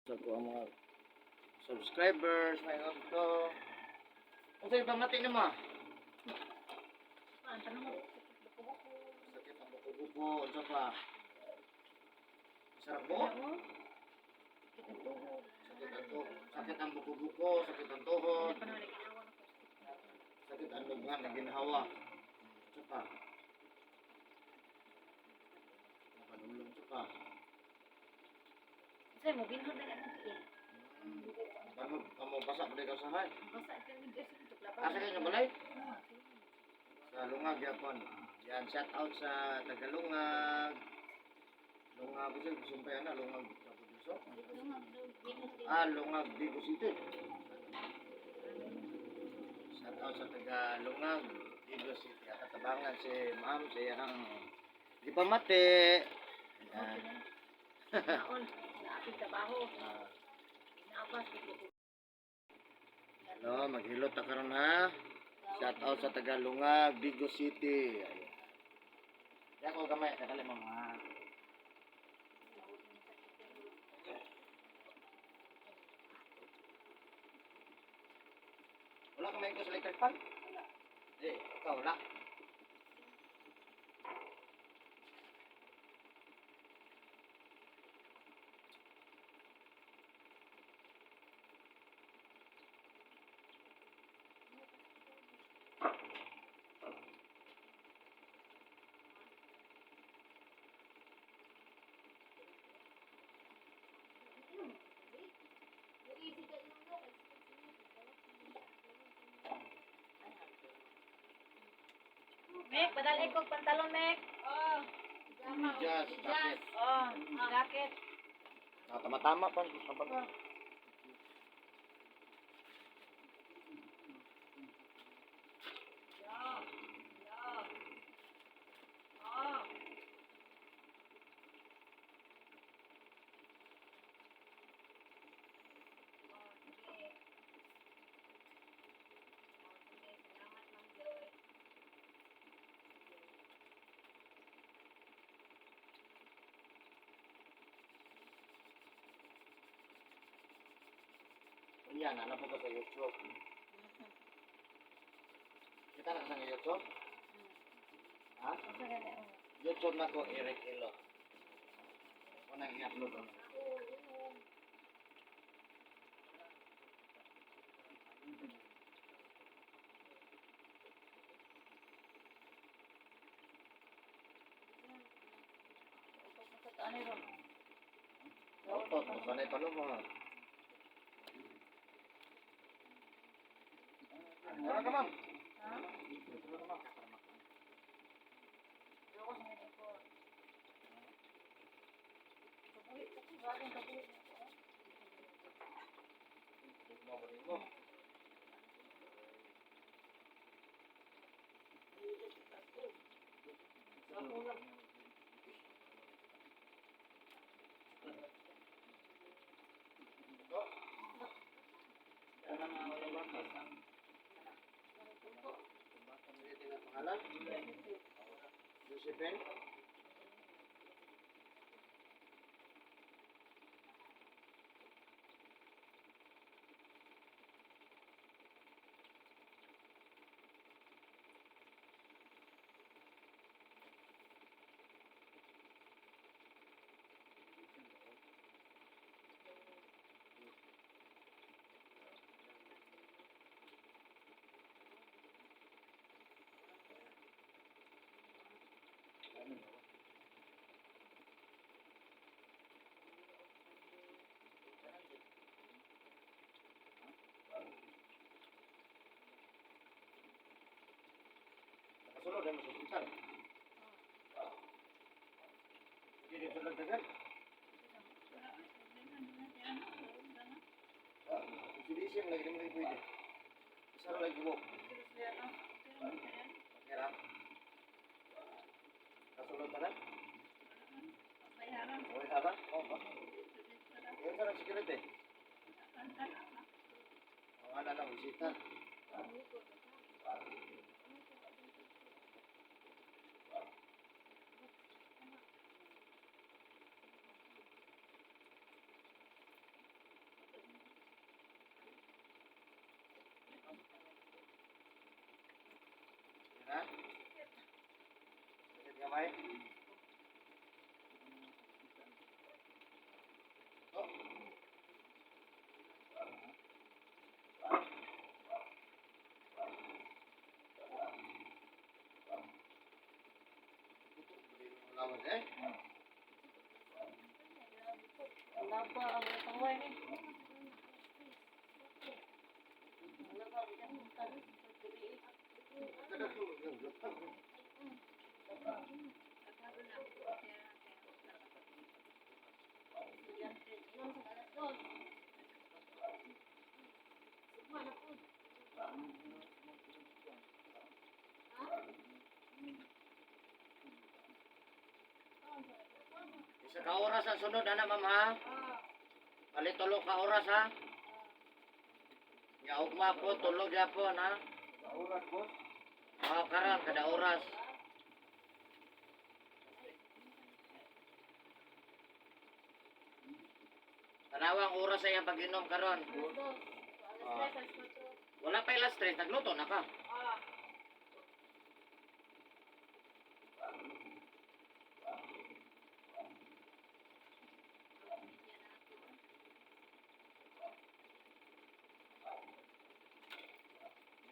Sa ko ang mga subscribers may ito. Kung sa'yo pamati na mo? Sakit ang buko-buko. Ano pa? Sarap po? Sakit ang buko-buko. Sakit ang tuhod. Sakit ang lughan na ginhawa. Ano pa? Napadulong ito pa. Saya mau binhon na lang ito eh. Kamu pasak balik ka sahay? Basta ito yung gas untuk laban. Asa kayo balay? Sa Lungag, Yapon. Yan, shout out sa Tagalungag. Lungag, sumpay na, Lungag. Lungag, Bigo City. Shout out sa Tagalungag, Bigo City. At katabangan si ma'am, siya ang di pa mati. Yan. Naon, sa aking trabaho. Inaabas ko. Hello, maghilot ta karon ha. Shout out sa Tagalungag, Bigo City. Yan ko gamay, nakali mo ha. Wala ka may ko sa electric fan? Di, ikaw wala. Mek, padali ko pantalon, Mek. Oh. Just, jacket. Oh, jacket. Tama-tama pa. Kapag yan, alam mo ko sa YouTube. Kita na sa YouTube? Ha? YouTube na ko, Eric Elo. Ako nang i-upload ko. Ano yun? Otot, sanay pa mo ha. Wala ka ma'am. Ha? Wala ka ma'am. Ayoko sa mga ito. Bagong kabuhi. Mo. Pangalan? Josephine? Nakasulod ang masusunsan. Hindi din sulod agad. Isilisip lagi naman pwede. Isa lagi mo. Kira. Kasulod na lang? Okay, tama? Oo. Yan sa ng security. Ang ana lang, bisita. Laba ang pangway ni. Laba bilang kan. Isa ka oras ang sunod, ana ma'am ha? Palitulo ka oras ha? Ya, ugma po, tulog yapon ha? Oras, boss. Karan, kada oras. Tanawang oras sa iyang pag-inom karon. Wala pa ilas stress, nagluto na ka.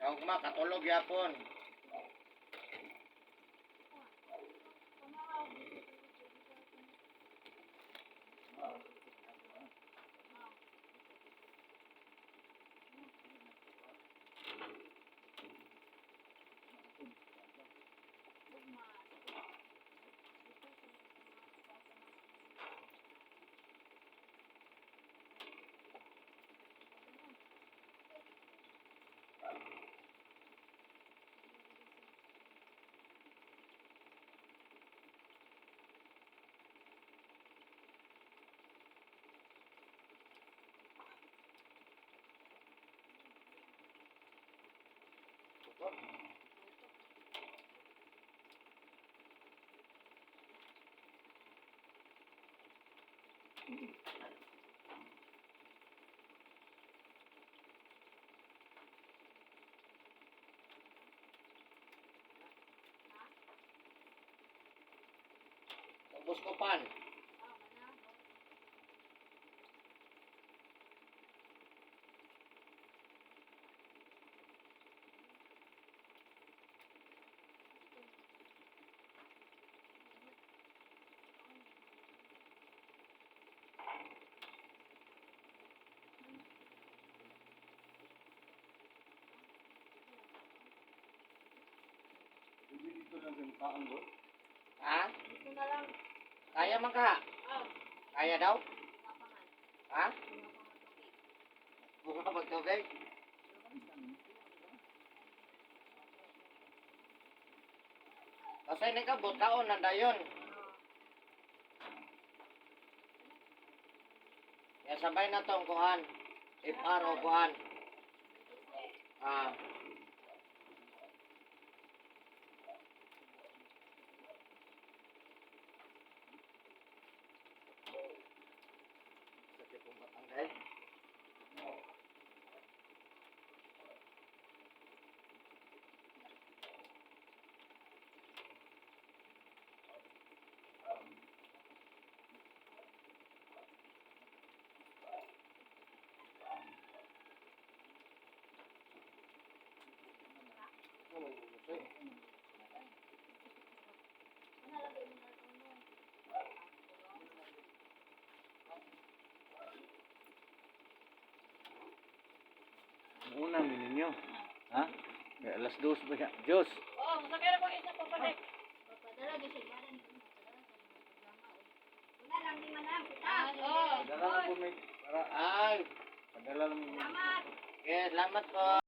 Ya, ugma, katulog yapon. Ubus ko pan. Hindi dito lang sa mukhaan, boss. Ha? Ito na lang. Kaya man ka? Kaya daw? Ha? Buka magtubig? Kasi nakabot kaon na dayon. Ya sabay na tong kuhan. FR o kuhan. Ah. Sakit pong batangay. Una, ninyo. Ha? May alas 2 ba siya? Diyos! Oh, masakay na ko isa pa pa dek. Padala lang po may... Para... Ay. Padala lang po may... Okay, salamat po.